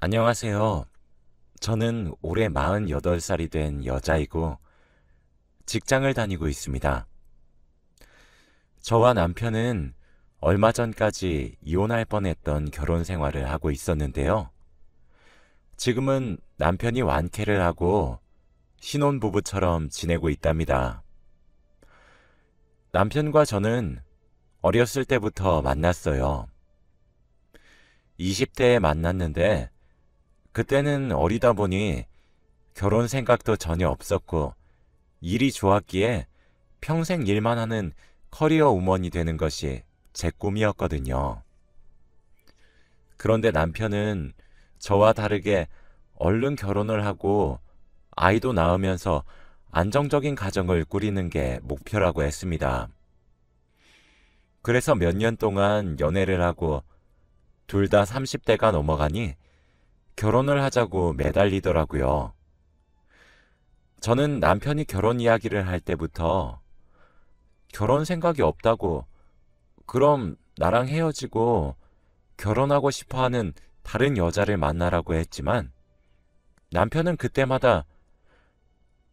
안녕하세요. 저는 올해 48살이 된 여자이고 직장을 다니고 있습니다. 저와 남편은 얼마 전까지 이혼할 뻔했던 결혼 생활을 하고 있었는데요. 지금은 남편이 완쾌를 하고 신혼부부처럼 지내고 있답니다. 남편과 저는 어렸을 때부터 만났어요. 20대에 만났는데 그때는 어리다 보니 결혼 생각도 전혀 없었고 일이 좋았기에 평생 일만 하는 커리어 우먼이 되는 것이 제 꿈이었거든요. 그런데 남편은 저와 다르게 얼른 결혼을 하고 아이도 낳으면서 안정적인 가정을 꾸리는 게 목표라고 했습니다. 그래서 몇 년 동안 연애를 하고 둘 다 30대가 넘어가니 결혼을 하자고 매달리더라고요. 저는 남편이 결혼 이야기를 할 때부터 결혼 생각이 없다고, 그럼 나랑 헤어지고 결혼하고 싶어 하는 다른 여자를 만나라고 했지만 남편은 그때마다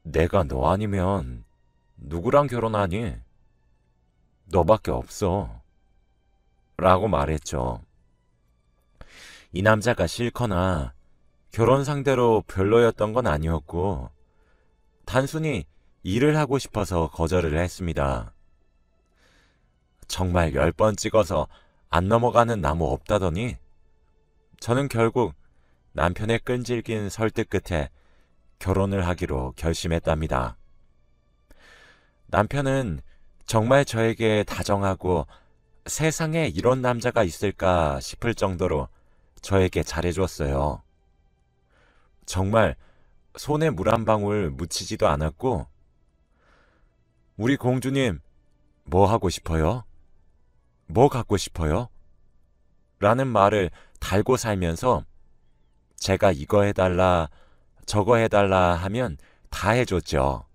내가 너 아니면 누구랑 결혼하니? 너밖에 없어. 라고 말했죠. 이 남자가 싫거나 결혼 상대로 별로였던 건 아니었고 단순히 일을 하고 싶어서 거절을 했습니다. 정말 10번 찍어서 안 넘어가는 나무 없다더니 저는 결국 남편의 끈질긴 설득 끝에 결혼을 하기로 결심했답니다. 남편은 정말 저에게 다정하고 세상에 이런 남자가 있을까 싶을 정도로 저에게 잘해줬어요. 정말 손에 물 한 방울 묻히지도 않았고, 우리 공주님, 뭐 하고 싶어요? 뭐 갖고 싶어요? 라는 말을 달고 살면서 제가 이거 해달라, 저거 해달라 하면 다 해줬죠.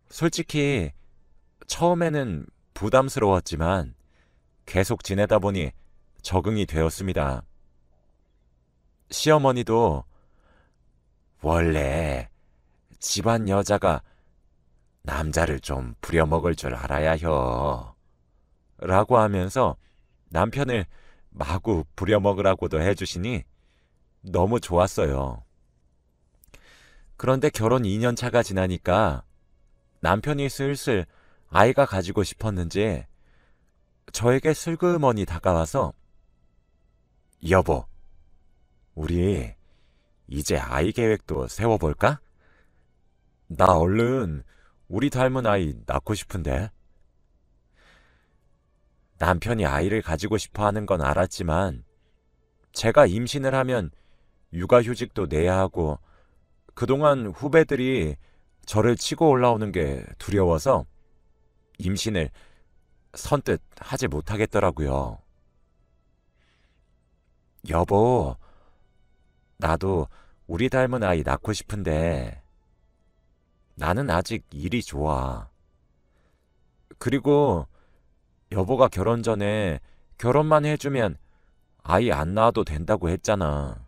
솔직히 처음에는 부담스러웠지만 계속 지내다 보니 적응이 되었습니다. 시어머니도 원래 집안 여자가 남자를 좀 부려먹을 줄 알아야 혀. 라고 하면서 남편을 마구 부려먹으라고도 해주시니 너무 좋았어요. 그런데 결혼 2년 차가 지나니까 남편이 슬슬 아이가 가지고 싶었는지 저에게 슬그머니 다가와서 여보, 우리 이제 아이 계획도 세워볼까? 나 얼른 우리 닮은 아이 낳고 싶은데. 남편이 아이를 가지고 싶어 하는 건 알았지만 제가 임신을 하면 육아휴직도 내야 하고 그동안 후배들이 저를 치고 올라오는 게 두려워서 임신을 선뜻 하지 못하겠더라고요. 여보, 나도 우리 닮은 아이 낳고 싶은데 나는 아직 일이 좋아. 그리고 여보가 결혼 전에 결혼만 해주면 아이 안 낳아도 된다고 했잖아.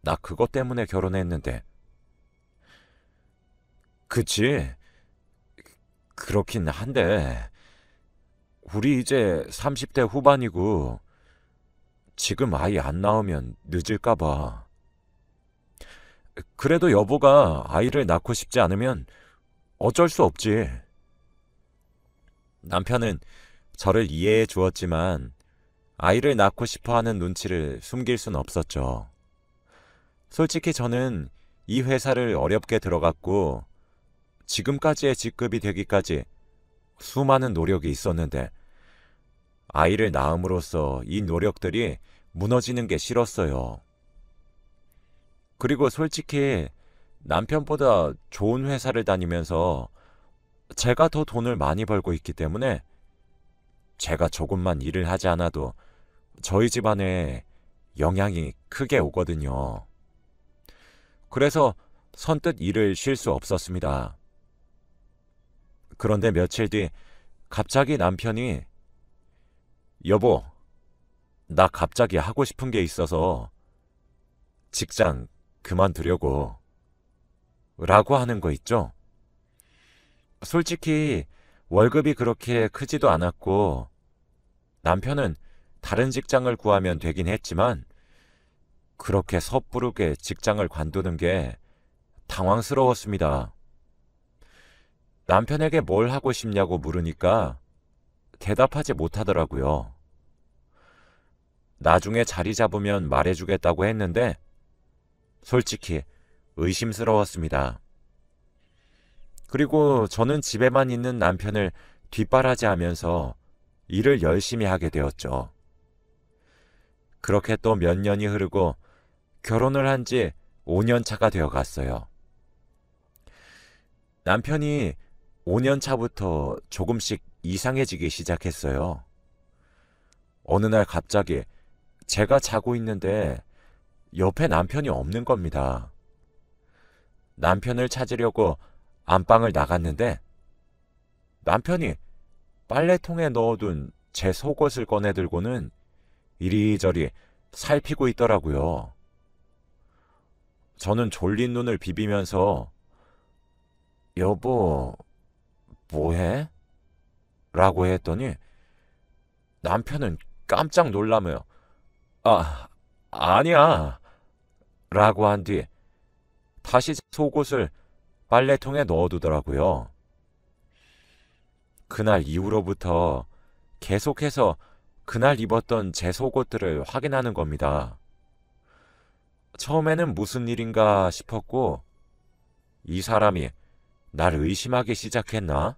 나 그것 때문에 결혼했는데. 그치? 그렇긴 한데 우리 이제 30대 후반이고 지금 아이 안 낳으면 늦을까 봐. 그래도 여보가 아이를 낳고 싶지 않으면 어쩔 수 없지. 남편은 저를 이해해 주었지만 아이를 낳고 싶어 하는 눈치를 숨길 순 없었죠. 솔직히 저는 이 회사를 어렵게 들어갔고 지금까지의 직급이 되기까지 수많은 노력이 있었는데 아이를 낳음으로써 이 노력들이 무너지는 게 싫었어요. 그리고 솔직히 남편보다 좋은 회사를 다니면서 제가 더 돈을 많이 벌고 있기 때문에 제가 조금만 일을 하지 않아도 저희 집안에 영향이 크게 오거든요. 그래서 선뜻 일을 쉴 수 없었습니다. 그런데 며칠 뒤 갑자기 남편이 여보, 나 갑자기 하고 싶은 게 있어서 직장 그만두려고 라고 하는 거 있죠? 솔직히 월급이 그렇게 크지도 않았고 남편은 다른 직장을 구하면 되긴 했지만 그렇게 섣부르게 직장을 관두는 게 당황스러웠습니다. 남편에게 뭘 하고 싶냐고 물으니까 대답하지 못하더라고요. 나중에 자리 잡으면 말해주겠다고 했는데 솔직히 의심스러웠습니다. 그리고 저는 집에만 있는 남편을 뒷바라지하면서 일을 열심히 하게 되었죠. 그렇게 또 몇 년이 흐르고 결혼을 한 지 5년 차가 되어 갔어요. 남편이 5년 차부터 조금씩 이상해지기 시작했어요. 어느 날 갑자기 제가 자고 있는데 옆에 남편이 없는 겁니다. 남편을 찾으려고 안방을 나갔는데 남편이 빨래통에 넣어둔 제 속옷을 꺼내 들고는 이리저리 살피고 있더라고요. 저는 졸린 눈을 비비면서 여보, 뭐해? 라고 했더니 남편은 깜짝 놀라며 아니야 라고 한 뒤 다시 속옷을 빨래통에 넣어두더라고요. 그날 이후로부터 계속해서 그날 입었던 제 속옷들을 확인하는 겁니다. 처음에는 무슨 일인가 싶었고 이 사람이 날 의심하기 시작했나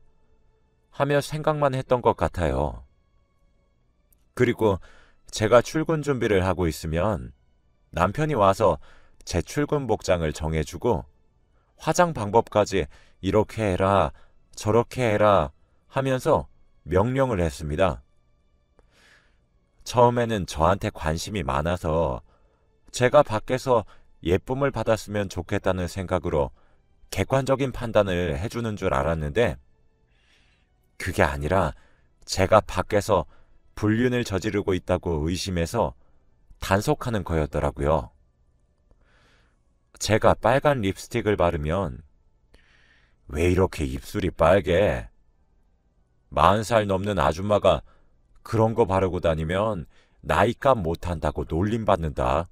하며 생각만 했던 것 같아요. 그리고 제가 출근 준비를 하고 있으면 남편이 와서 제 출근 복장을 정해주고 화장 방법까지 이렇게 해라 저렇게 해라 하면서 명령을 했습니다. 처음에는 저한테 관심이 많아서 제가 밖에서 예쁨을 받았으면 좋겠다는 생각으로 객관적인 판단을 해주는 줄 알았는데 그게 아니라 제가 밖에서 불륜을 저지르고 있다고 의심해서 단속하는 거였더라고요. 제가 빨간 립스틱을 바르면 왜 이렇게 입술이 빨개? 40살 넘는 아줌마가 그런 거 바르고 다니면 나이값 못한다고 놀림받는다.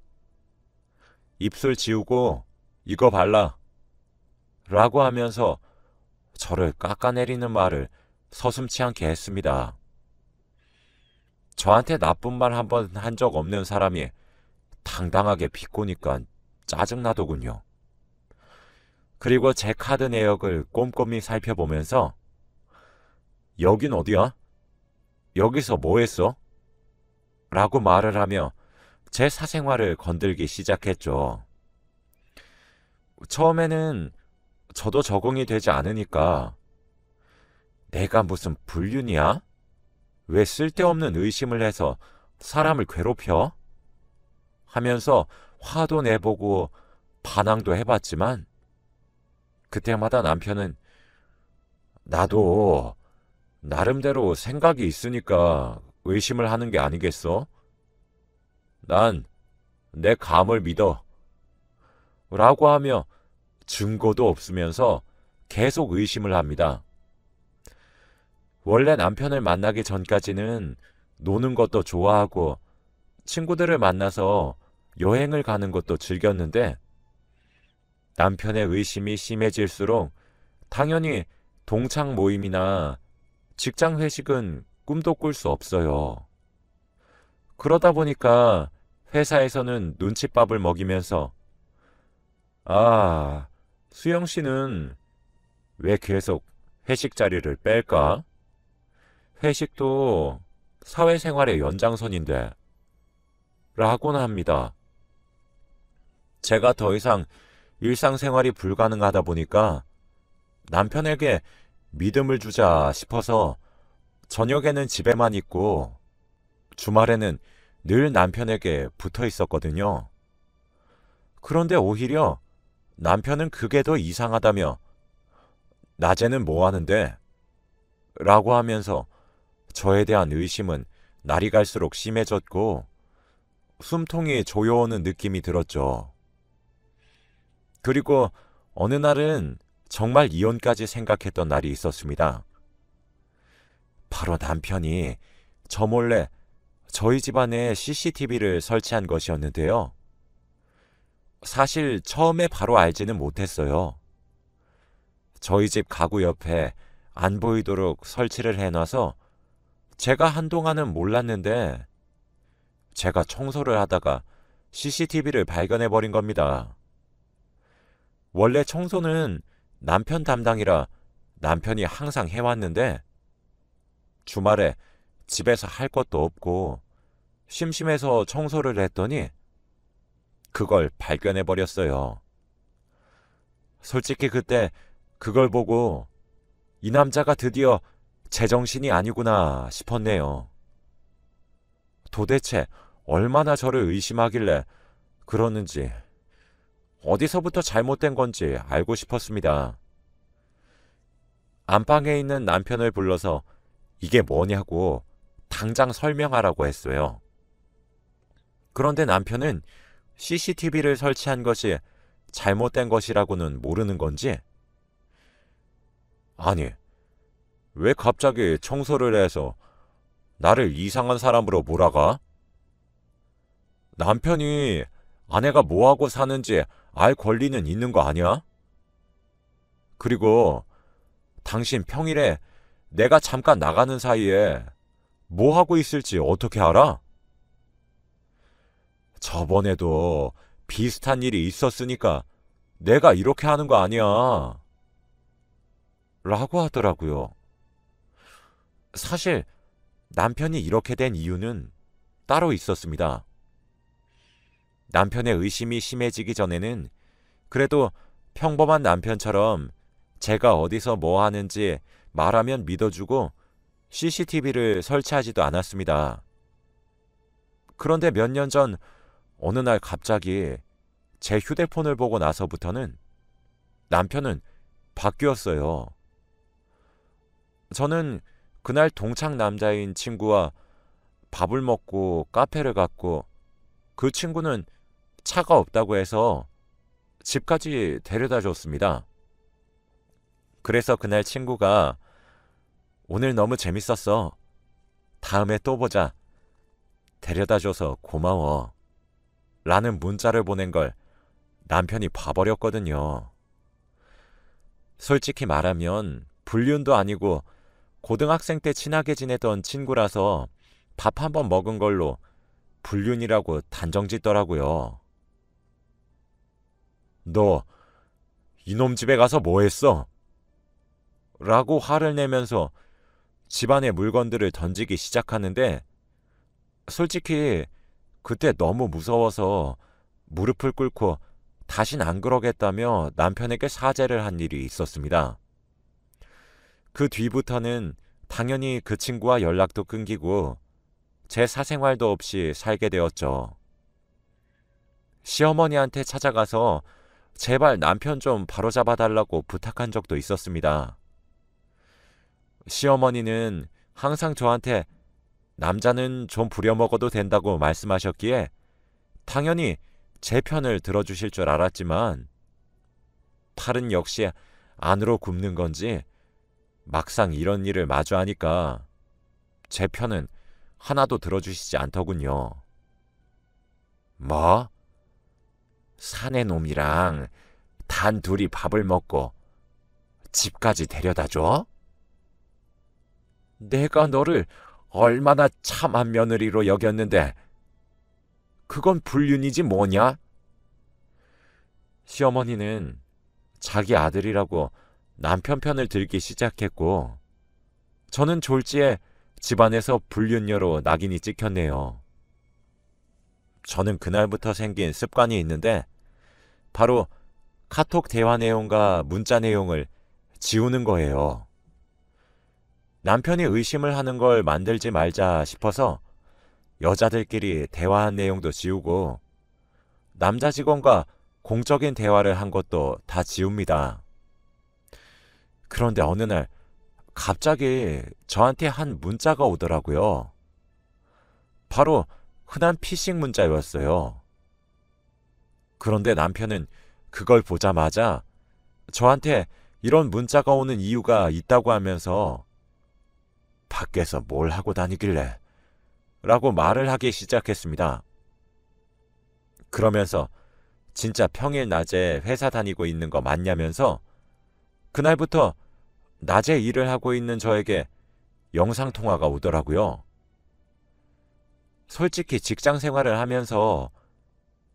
입술 지우고 이거 발라. 라고 하면서 저를 깎아내리는 말을 서슴지 않게 했습니다. 저한테 나쁜 말 한 번 한 적 없는 사람이 당당하게 비꼬니까 짜증나더군요. 그리고 제 카드 내역을 꼼꼼히 살펴보면서 여긴 어디야? 여기서 뭐 했어? 라고 말을 하며 제 사생활을 건들기 시작했죠. 처음에는 저도 적응이 되지 않으니까 내가 무슨 불륜이야? 왜 쓸데없는 의심을 해서 사람을 괴롭혀? 하면서 화도 내보고 반항도 해봤지만 그때마다 남편은 나도 나름대로 생각이 있으니까 의심을 하는 게 아니겠어? 난 내 감을 믿어. 라고 하며 증거도 없으면서 계속 의심을 합니다. 원래 남편을 만나기 전까지는 노는 것도 좋아하고 친구들을 만나서 여행을 가는 것도 즐겼는데 남편의 의심이 심해질수록 당연히 동창 모임이나 직장 회식은 꿈도 꿀 수 없어요. 그러다 보니까 회사에서는 눈칫밥을 먹이면서 수영 씨는 왜 계속 회식 자리를 뺄까? 회식도 사회생활의 연장선인데 라고는 합니다. 제가 더 이상 일상생활이 불가능하다 보니까 남편에게 믿음을 주자 싶어서 저녁에는 집에만 있고 주말에는 늘 남편에게 붙어 있었거든요. 그런데 오히려 남편은 그게 더 이상하다며 낮에는 뭐 하는데? 라고 하면서 저에 대한 의심은 날이 갈수록 심해졌고 숨통이 조여오는 느낌이 들었죠. 그리고 어느 날은 정말 이혼까지 생각했던 날이 있었습니다. 바로 남편이 저 몰래 저희 집안에 CCTV를 설치한 것이었는데요. 사실 처음에 바로 알지는 못했어요. 저희 집 가구 옆에 안 보이도록 설치를 해놔서 제가 한동안은 몰랐는데 제가 청소를 하다가 CCTV를 발견해버린 겁니다. 원래 청소는 남편 담당이라 남편이 항상 해왔는데 주말에 집에서 할 것도 없고 심심해서 청소를 했더니 그걸 발견해버렸어요. 솔직히 그때 그걸 보고 이 남자가 드디어 제정신이 아니구나 싶었네요. 도대체 얼마나 저를 의심하길래 그러는지 어디서부터 잘못된 건지 알고 싶었습니다. 안방에 있는 남편을 불러서 이게 뭐냐고 당장 설명하라고 했어요. 그런데 남편은 CCTV를 설치한 것이 잘못된 것이라고는 모르는 건지, 아니, 왜 갑자기 청소를 해서 나를 이상한 사람으로 몰아가? 남편이 아내가 뭐하고 사는지 알 권리는 있는 거 아니야? 그리고 당신 평일에 내가 잠깐 나가는 사이에 뭐 하고 있을지 어떻게 알아? 저번에도 비슷한 일이 있었으니까 내가 이렇게 하는 거 아니야. 라고 하더라고요. 사실 남편이 이렇게 된 이유는 따로 있었습니다. 남편의 의심이 심해지기 전에는 그래도 평범한 남편처럼 제가 어디서 뭐 하는지 말하면 믿어주고 CCTV를 설치하지도 않았습니다. 그런데 몇 년 전 어느 날 갑자기 제 휴대폰을 보고 나서부터는 남편은 바뀌었어요. 저는 그날 동창 남자인 친구와 밥을 먹고 카페를 갔고 그 친구는 차가 없다고 해서 집까지 데려다 줬습니다. 그래서 그날 친구가 오늘 너무 재밌었어. 다음에 또 보자. 데려다 줘서 고마워. 라는 문자를 보낸 걸 남편이 봐버렸거든요. 솔직히 말하면 불륜도 아니고 고등학생 때 친하게 지내던 친구라서 밥 한 번 먹은 걸로 불륜이라고 단정짓더라고요. 너 이놈 집에 가서 뭐 했어? 라고 화를 내면서 집안의 물건들을 던지기 시작하는데 솔직히 그때 너무 무서워서 무릎을 꿇고 다신 안 그러겠다며 남편에게 사죄를 한 일이 있었습니다. 그 뒤부터는 당연히 그 친구와 연락도 끊기고 제 사생활도 없이 살게 되었죠. 시어머니한테 찾아가서 제발 남편 좀 바로잡아 달라고 부탁한 적도 있었습니다. 시어머니는 항상 저한테 남자는 좀 부려먹어도 된다고 말씀하셨기에 당연히 제 편을 들어주실 줄 알았지만 팔은 역시 안으로 굽는 건지 막상 이런 일을 마주하니까 제 편은 하나도 들어주시지 않더군요. 뭐? 사내 놈이랑 단 둘이 밥을 먹고 집까지 데려다 줘? 내가 너를 얼마나 참한 며느리로 여겼는데 그건 불륜이지 뭐냐? 시어머니는 자기 아들이라고 남편 편을 들기 시작했고 저는 졸지에 집안에서 불륜녀로 낙인이 찍혔네요. 저는 그날부터 생긴 습관이 있는데 바로 카톡 대화 내용과 문자 내용을 지우는 거예요. 남편이 의심을 하는 걸 만들지 말자 싶어서 여자들끼리 대화한 내용도 지우고 남자 직원과 공적인 대화를 한 것도 다 지웁니다. 그런데 어느 날 갑자기 저한테 한 문자가 오더라고요. 바로 흔한 피싱 문자였어요. 그런데 남편은 그걸 보자마자 저한테 이런 문자가 오는 이유가 있다고 하면서 밖에서 뭘 하고 다니길래? 라고 말을 하기 시작했습니다. 그러면서 진짜 평일 낮에 회사 다니고 있는 거 맞냐면서 그날부터 낮에 일을 하고 있는 저에게 영상통화가 오더라고요. 솔직히 직장 생활을 하면서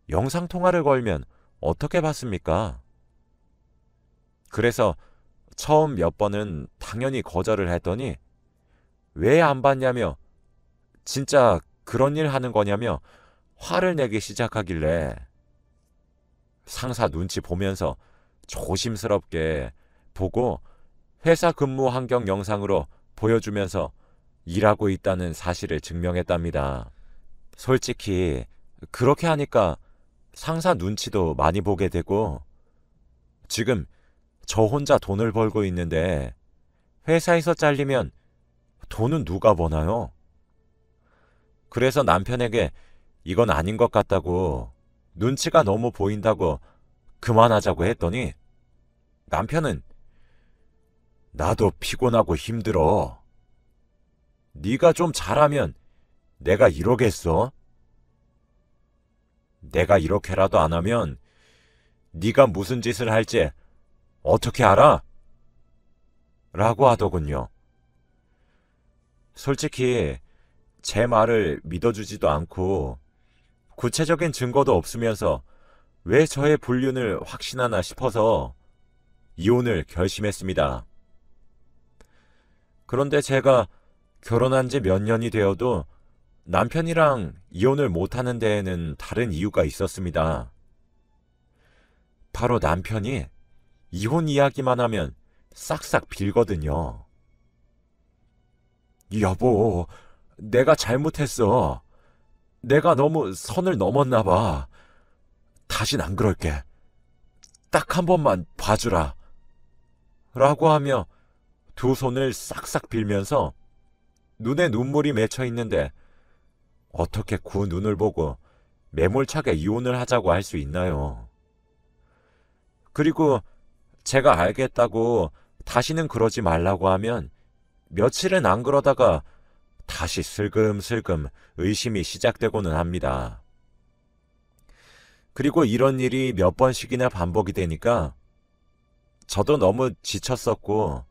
영상통화를 걸면 어떻게 받습니까? 그래서 처음 몇 번은 당연히 거절을 했더니 왜 안 받냐며 진짜 그런 일 하는 거냐며 화를 내기 시작하길래 상사 눈치 보면서 조심스럽게 보고 회사 근무 환경 영상으로 보여주면서 일하고 있다는 사실을 증명했답니다. 솔직히 그렇게 하니까 상사 눈치도 많이 보게 되고 지금 저 혼자 돈을 벌고 있는데 회사에서 잘리면 돈은 누가 버나요? 그래서 남편에게 이건 아닌 것 같다고 눈치가 너무 보인다고 그만하자고 했더니 남편은 나도 피곤하고 힘들어. 네가 좀 잘하면 내가 이러겠어? 내가 이렇게라도 안 하면 네가 무슨 짓을 할지 어떻게 알아? 라고 하더군요. 솔직히 제 말을 믿어주지도 않고 구체적인 증거도 없으면서 왜 저의 불륜을 확신하나 싶어서 이혼을 결심했습니다. 그런데 제가 결혼한 지 몇 년이 되어도 남편이랑 이혼을 못하는 데에는 다른 이유가 있었습니다. 바로 남편이 이혼 이야기만 하면 싹싹 빌거든요. 여보, 내가 잘못했어. 내가 너무 선을 넘었나 봐. 다신 안 그럴게. 딱 한 번만 봐주라. 라고 하며 두 손을 싹싹 빌면서 눈에 눈물이 맺혀 있는데 어떻게 그 눈을 보고 매몰차게 이혼을 하자고 할 수 있나요? 그리고 제가 알겠다고 다시는 그러지 말라고 하면 며칠은 안 그러다가 다시 슬금슬금 의심이 시작되고는 합니다. 그리고 이런 일이 몇 번씩이나 반복이 되니까 저도 너무 지쳤었고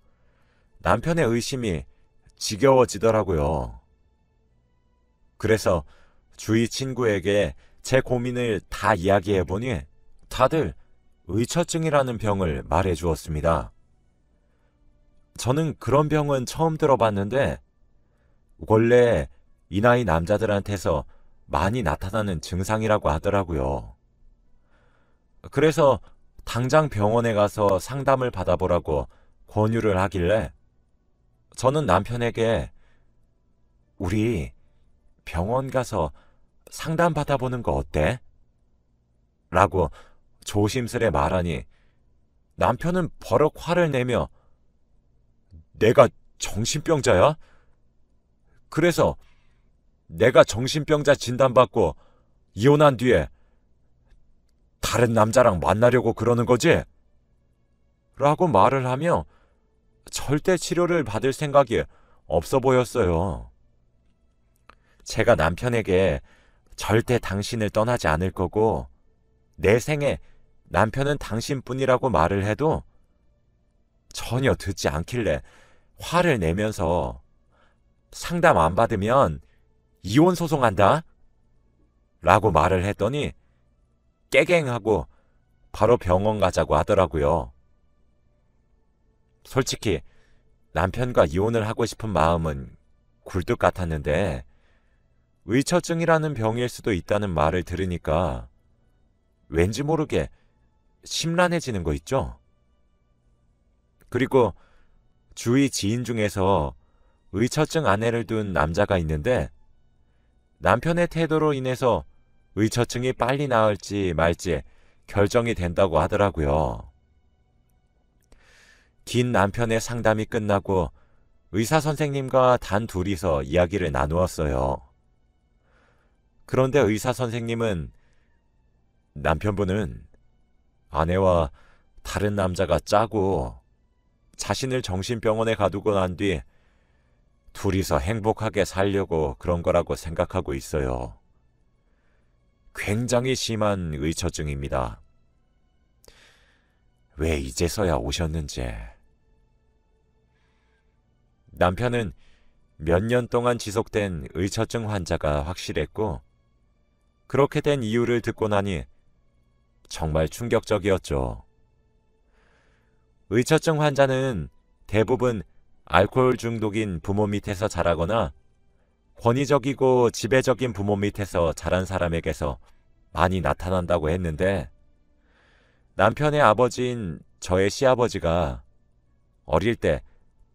남편의 의심이 지겨워지더라고요. 그래서 주위 친구에게 제 고민을 다 이야기해보니 다들 의처증이라는 병을 말해 주었습니다. 저는 그런 병은 처음 들어봤는데 원래 이 나이 남자들한테서 많이 나타나는 증상이라고 하더라고요. 그래서 당장 병원에 가서 상담을 받아보라고 권유를 하길래 저는 남편에게 우리 병원 가서 상담 받아보는 거 어때? 라고 조심스레 말하니 남편은 버럭 화를 내며 내가 정신병자야? 그래서 내가 정신병자 진단받고 이혼한 뒤에 다른 남자랑 만나려고 그러는 거지? 라고 말을 하며 절대 치료를 받을 생각이 없어 보였어요. 제가 남편에게 절대 당신을 떠나지 않을 거고 내 생에 남편은 당신뿐이라고 말을 해도 전혀 듣지 않길래 화를 내면서 상담 안 받으면 이혼 소송한다? 라고 말을 했더니 깨갱하고 바로 병원 가자고 하더라고요. 솔직히 남편과 이혼을 하고 싶은 마음은 굴뚝 같았는데 의처증이라는 병일 수도 있다는 말을 들으니까 왠지 모르게 심란해지는 거 있죠? 그리고 주위 지인 중에서 의처증 아내를 둔 남자가 있는데 남편의 태도로 인해서 의처증이 빨리 나을지 말지 결정이 된다고 하더라고요. 긴 남편의 상담이 끝나고 의사 선생님과 단 둘이서 이야기를 나누었어요. 그런데 의사 선생님은 남편분은 아내와 다른 남자가 짜고 자신을 정신병원에 가두고 난 뒤 둘이서 행복하게 살려고 그런 거라고 생각하고 있어요. 굉장히 심한 의처증입니다. 왜 이제서야 오셨는지. 남편은 몇 년 동안 지속된 의처증 환자가 확실했고, 그렇게 된 이유를 듣고 나니 정말 충격적이었죠. 의처증 환자는 대부분 알코올 중독인 부모 밑에서 자라거나 권위적이고 지배적인 부모 밑에서 자란 사람에게서 많이 나타난다고 했는데, 남편의 아버지인 저의 시아버지가 어릴 때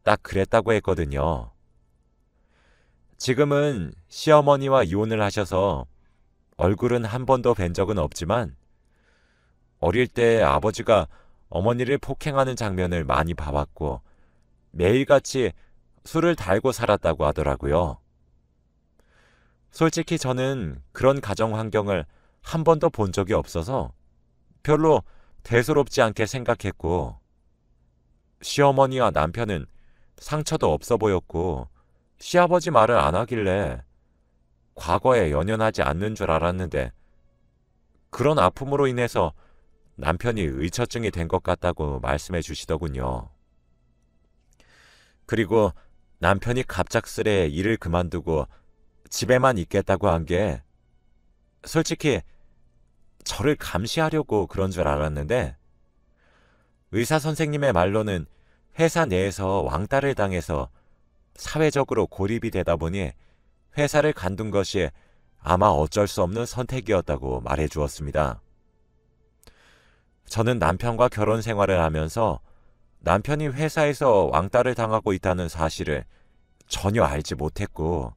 딱 그랬다고 했거든요. 지금은 시어머니와 이혼을 하셔서 얼굴은 한 번도 뵌 적은 없지만, 어릴 때 아버지가 어머니를 폭행하는 장면을 많이 봐왔고 매일같이 술을 달고 살았다고 하더라고요. 솔직히 저는 그런 가정 환경을 한 번도 본 적이 없어서 별로 대수롭지 않게 생각했고, 시어머니와 남편은 상처도 없어 보였고 시아버지 말을 안 하길래 과거에 연연하지 않는 줄 알았는데, 그런 아픔으로 인해서 남편이 의처증이 된 것 같다고 말씀해 주시더군요. 그리고 남편이 갑작스레 일을 그만두고 집에만 있겠다고 한 게 솔직히 저를 감시하려고 그런 줄 알았는데, 의사 선생님의 말로는 회사 내에서 왕따를 당해서 사회적으로 고립이 되다 보니 회사를 간둔 것이 아마 어쩔 수 없는 선택이었다고 말해 주었습니다. 저는 남편과 결혼 생활을 하면서 남편이 회사에서 왕따를 당하고 있다는 사실을 전혀 알지 못했고,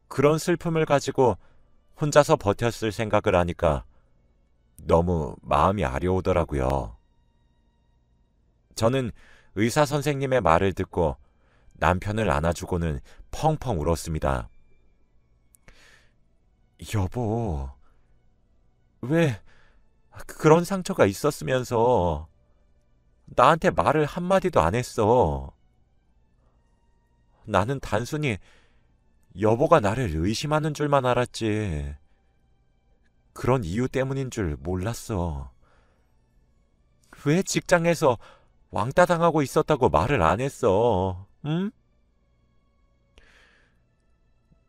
그런 슬픔을 가지고 혼자서 버텼을 생각을 하니까 너무 마음이 아려오더라고요. 저는 의사 선생님의 말을 듣고 남편을 안아주고는 펑펑 울었습니다. 여보, 왜 그런 상처가 있었으면서 나한테 말을 한마디도 안 했어. 나는 단순히 여보가 나를 의심하는 줄만 알았지. 그런 이유 때문인 줄 몰랐어. 왜 직장에서 왕따 당하고 있었다고 말을 안 했어? 응?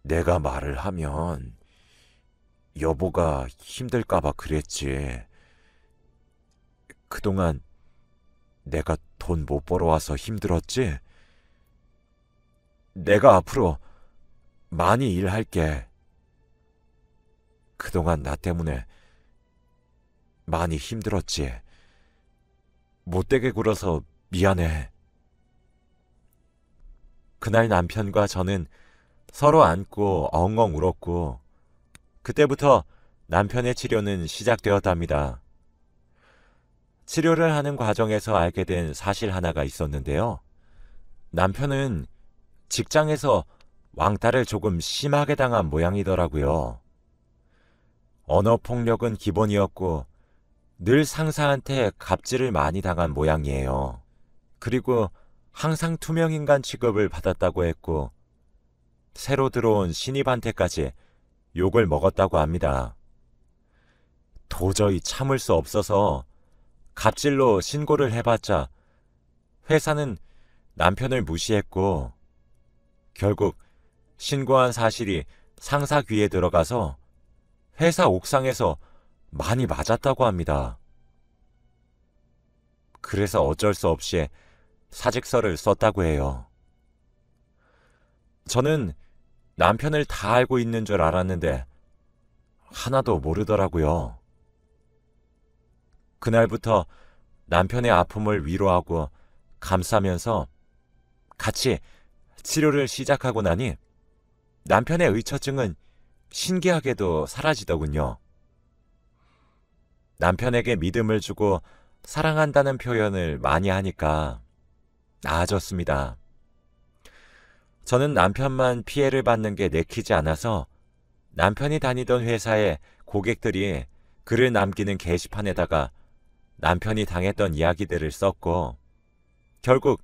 내가 말을 하면 여보가 힘들까봐 그랬지. 그동안 내가 돈 못 벌어와서 힘들었지? 내가 앞으로 많이 일할게. 그동안 나 때문에 많이 힘들었지. 못되게 굴어서 미안해. 그날 남편과 저는 서로 안고 엉엉 울었고, 그때부터 남편의 치료는 시작되었답니다. 치료를 하는 과정에서 알게 된 사실 하나가 있었는데요. 남편은 직장에서 왕따를 조금 심하게 당한 모양이더라고요. 언어폭력은 기본이었고 늘 상사한테 갑질을 많이 당한 모양이에요. 그리고 항상 투명인간 취급을 받았다고 했고, 새로 들어온 신입한테까지 욕을 먹었다고 합니다. 도저히 참을 수 없어서 갑질로 신고를 해봤자 회사는 남편을 무시했고, 결국 신고한 사실이 상사 귀에 들어가서 회사 옥상에서 많이 맞았다고 합니다. 그래서 어쩔 수 없이 사직서를 썼다고 해요. 저는 남편을 다 알고 있는 줄 알았는데 하나도 모르더라고요. 그날부터 남편의 아픔을 위로하고 감싸면서 같이 치료를 시작하고 나니 남편의 의처증은 신기하게도 사라지더군요. 남편에게 믿음을 주고 사랑한다는 표현을 많이 하니까 나아졌습니다. 저는 남편만 피해를 받는 게 내키지 않아서 남편이 다니던 회사에 고객들이 글을 남기는 게시판에다가 남편이 당했던 이야기들을 썼고 결국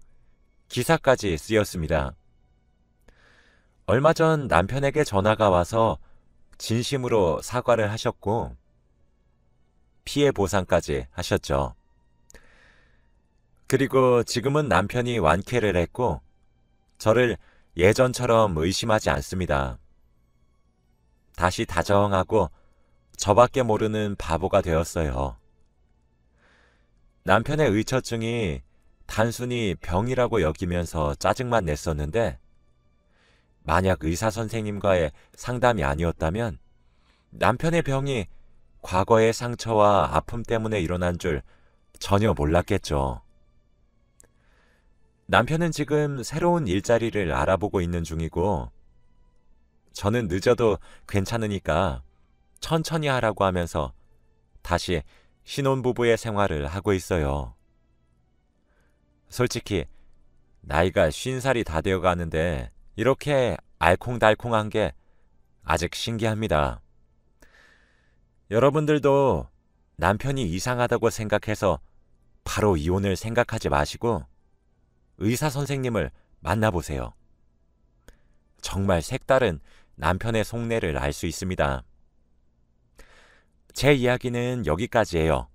기사까지 쓰였습니다. 얼마 전 남편에게 전화가 와서 진심으로 사과를 하셨고 피해 보상까지 하셨죠. 그리고 지금은 남편이 완쾌를 했고 저를 예전처럼 의심하지 않습니다. 다시 다정하고 저밖에 모르는 바보가 되었어요. 남편의 의처증이 단순히 병이라고 여기면서 짜증만 냈었는데 만약 의사 선생님과의 상담이 아니었다면 남편의 병이 과거의 상처와 아픔 때문에 일어난 줄 전혀 몰랐겠죠. 남편은 지금 새로운 일자리를 알아보고 있는 중이고 저는 늦어도 괜찮으니까 천천히 하라고 하면서 다시 신혼부부의 생활을 하고 있어요. 솔직히 나이가 50살이 다 되어 가는데 이렇게 알콩달콩한 게 아직 신기합니다. 여러분들도 남편이 이상하다고 생각해서 바로 이혼을 생각하지 마시고 의사 선생님을 만나보세요. 정말 색다른 남편의 속내를 알 수 있습니다. 제 이야기는 여기까지예요.